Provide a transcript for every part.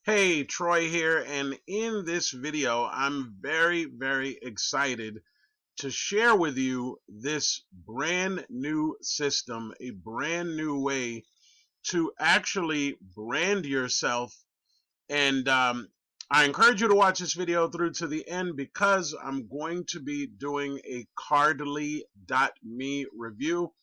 Hey, Troy here, and in this video, I'm very excited to share with you this brand new system, a brand new way to actually brand yourself. And I encourage you to watch this video through to the end because I'm going to be doing a Cardly.me review.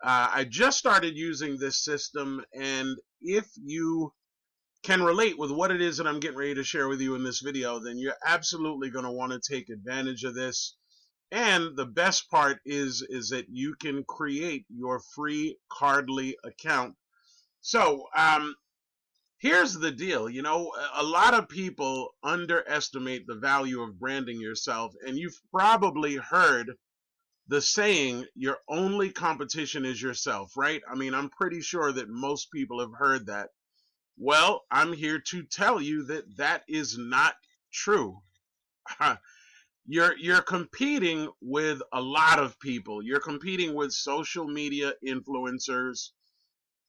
I just started using this system, and if you can relate with what it is that I'm getting ready to share with you in this video, then you're absolutely going to want to take advantage of this. And the best part is that you can create your free Cardly account. So here's the deal. A lot of people underestimate the value of branding yourself, and you've probably heard the saying, your only competition is yourself, right? I mean, I'm pretty sure that most people have heard that. Well, I'm here to tell you that that is not true. You're competing with a lot of people. You're competing with social media influencers,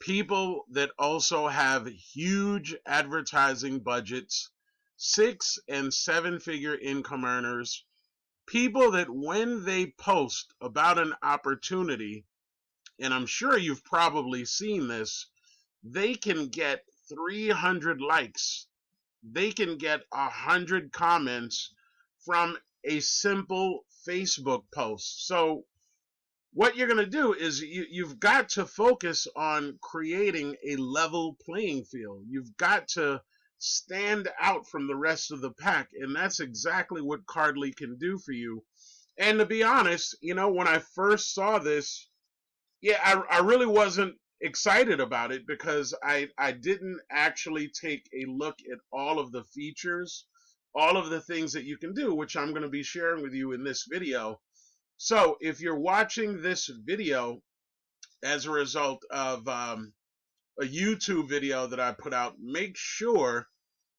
people that also have huge advertising budgets, 6 and 7 figure income earners, people that when they post about an opportunity, and I'm sure you've probably seen this, they can get 300 likes, they can get 100 comments from a simple Facebook post. So what you're going to do is you've got to focus on creating a level playing field. You've got to stand out from the rest of the pack, and that's exactly what Cardly can do for you. And to be honest, when I first saw this, yeah, I really wasn't excited about it because I didn't actually take a look at all of the features, all of the things that you can do, which I'm going to be sharing with you in this video. So if you're watching this video as a result of a YouTube video that I put out, make sure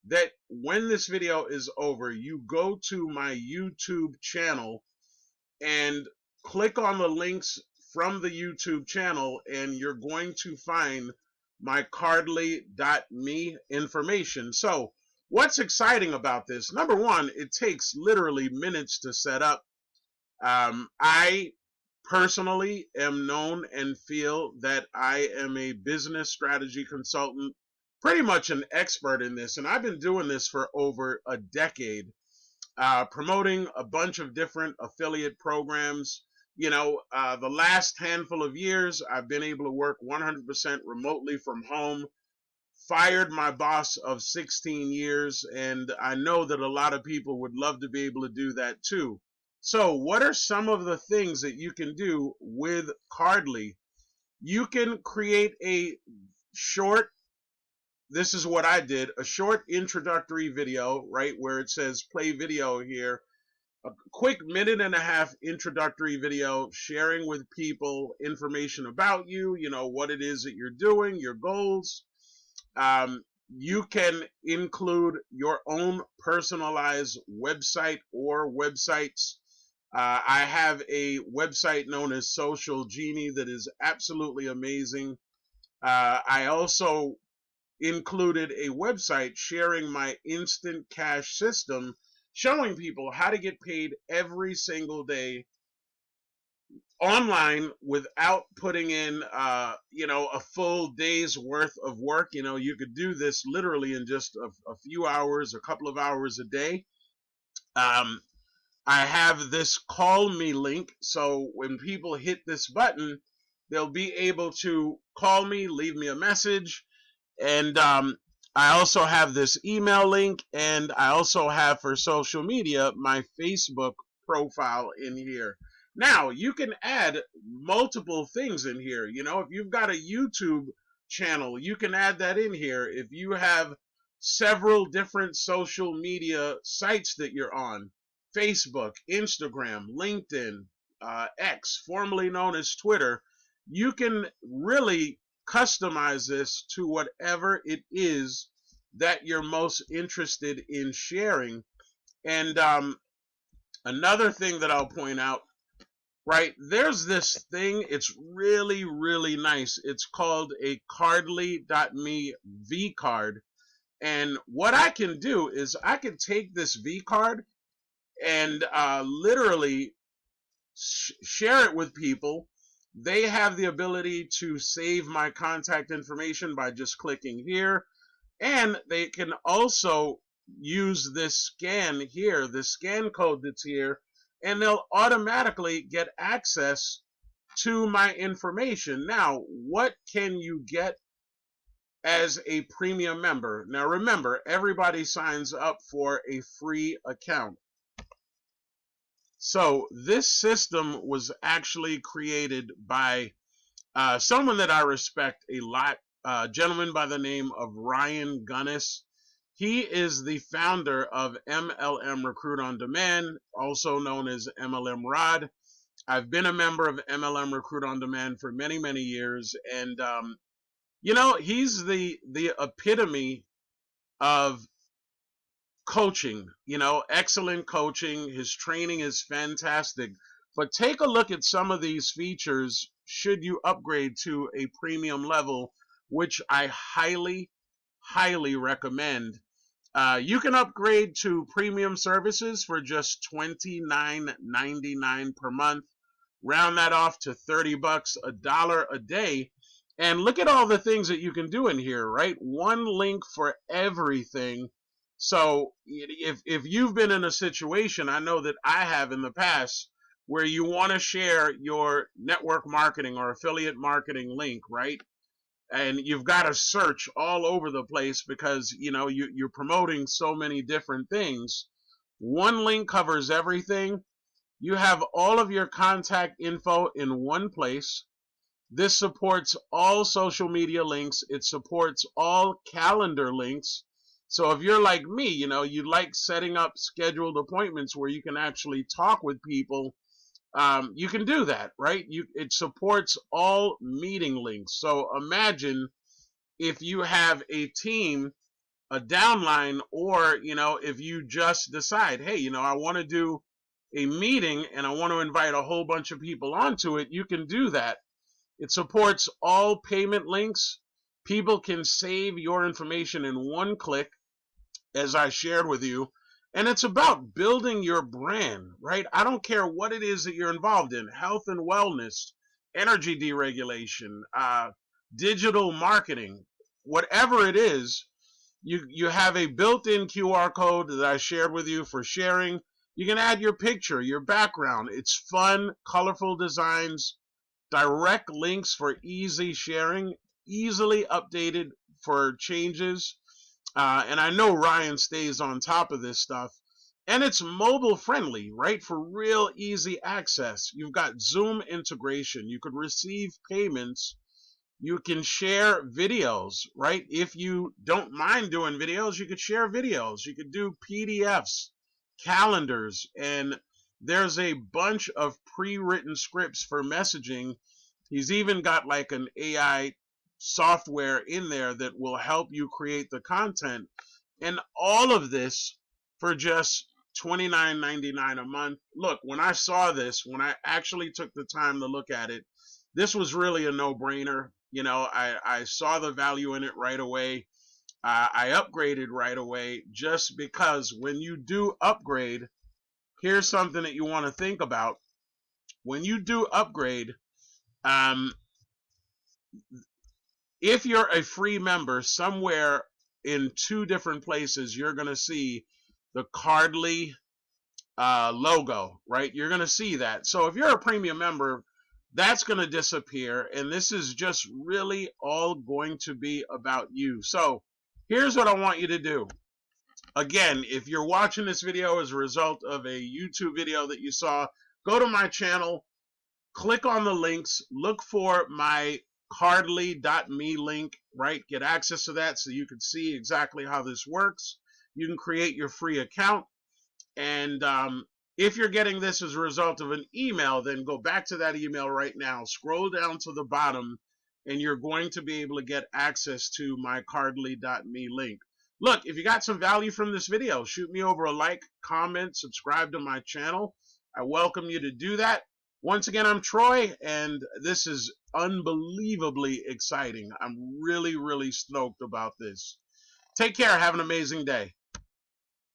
that when this video is over, you go to my YouTube channel and click on the links from the YouTube channel, and you're going to find my Cardly.me information. So what's exciting about this? Number one, it takes literally minutes to set up. I personally am known and feel that I am a business strategy consultant, pretty much an expert in this, and I've been doing this for over a decade, promoting a bunch of different affiliate programs. The last handful of years, I've been able to work 100% remotely from home, fired my boss of 16 years, and I know that a lot of people would love to be able to do that too. So, what are some of the things that you can do with Cardly? You can create a short, this is what I did, a short introductory video, right, where it says play video here, a quick minute-and-a-half introductory video sharing with people information about you, what it is that you're doing, your goals. You can include your own personalized website or websites. I have a website known as Social Genie that is absolutely amazing. I also included a website sharing my instant cash system, showing people how to get paid every single day online without putting in a full day's worth of work. You could do this literally in just a few hours, a couple of hours a day. um, I have this call me link, so when people hit this button, they'll be able to call me, leave me a message. And I also have this email link, and I also have, for social media, my Facebook profile in here. Now, you can add multiple things in here. If you've got a YouTube channel, you can add that in here. If you have several different social media sites that you're on, Facebook, Instagram, LinkedIn, X, formerly known as Twitter, you can really customize this to whatever it is that you're most interested in sharing. And another thing that I'll point out, right, there's this thing, it's really nice. It's called a Cardly.me V card. And what I can do is I can take this V card and literally share it with people. They have the ability to save my contact information by just clicking here. And they can also use this scan here, this scan code that's here, and they'll automatically get access to my information. Now, what can you get as a premium member? Now, remember, everybody signs up for a free account. So this system was actually created by someone that I respect a lot, a gentleman by the name of Ryan Gunnis. He is the founder of MLM Recruit on Demand, also known as MLM Rod. I've been a member of MLM Recruit on Demand for many, many years, and he's the epitome of coaching, excellent coaching. His training is fantastic. But take a look at some of these features should you upgrade to a premium level, which I highly, highly recommend. You can upgrade to premium services for just $29.99 per month. Round that off to $30, $1 a day. And look at all the things that you can do in here, right? One link for everything. So if you've been in a situation, I know that I have in the past, where you want to share your network marketing or affiliate marketing link, right? And you've got to search all over the place because you're promoting so many different things. One link covers everything. You have all of your contact info in one place. This supports all social media links. It supports all calendar links. So if you're like me, you like setting up scheduled appointments where you can actually talk with people, you can do that, right? It supports all meeting links. So imagine if you have a team, a downline, or if you just decide, hey, I want to do a meeting and I want to invite a whole bunch of people onto it, you can do that. It supports all payment links. People can save your information in one click, as I shared with you. And it's about building your brand, right? I don't care what it is that you're involved in: health and wellness, energy deregulation, digital marketing, whatever it is. You have a built-in QR code that I shared with you for sharing. You can add your picture, your background. It's fun, colorful designs, direct links for easy sharing, easily updated for changes. And I know Ryan stays on top of this stuff. And it's mobile friendly, right? For real easy access. You've got Zoom integration. You could receive payments. You can share videos, right? If you don't mind doing videos, you could share videos. You could do PDFs, calendars, and there's a bunch of pre-written scripts for messaging. He's even got like an AI software in there that will help you create the content. And all of this for just $29.99 a month. Look, when I saw this, when I actually took the time to look at it, this was really a no-brainer. I saw the value in it right away. I upgraded right away just because when you do upgrade, here's something that you want to think about. When you do upgrade, um, if you're a free member, somewhere in two different places, you're going to see the Cardly logo, right? You're going to see that. So if you're a premium member, that's going to disappear. And this is just really all going to be about you. So here's what I want you to do. Again, if you're watching this video as a result of a YouTube video that you saw, go to my channel, click on the links, look for my cardly.me link, right? Get access to that so you can see exactly how this works. You can create your free account. And if you're getting this as a result of an email, then go back to that email right now. Scroll down to the bottom, and you're going to be able to get access to my cardly.me link. Look, if you got some value from this video, shoot me over a like, comment, subscribe to my channel. I welcome you to do that. Once again, I'm Troy, and this is unbelievably exciting. I'm really, really stoked about this. Take care. Have an amazing day.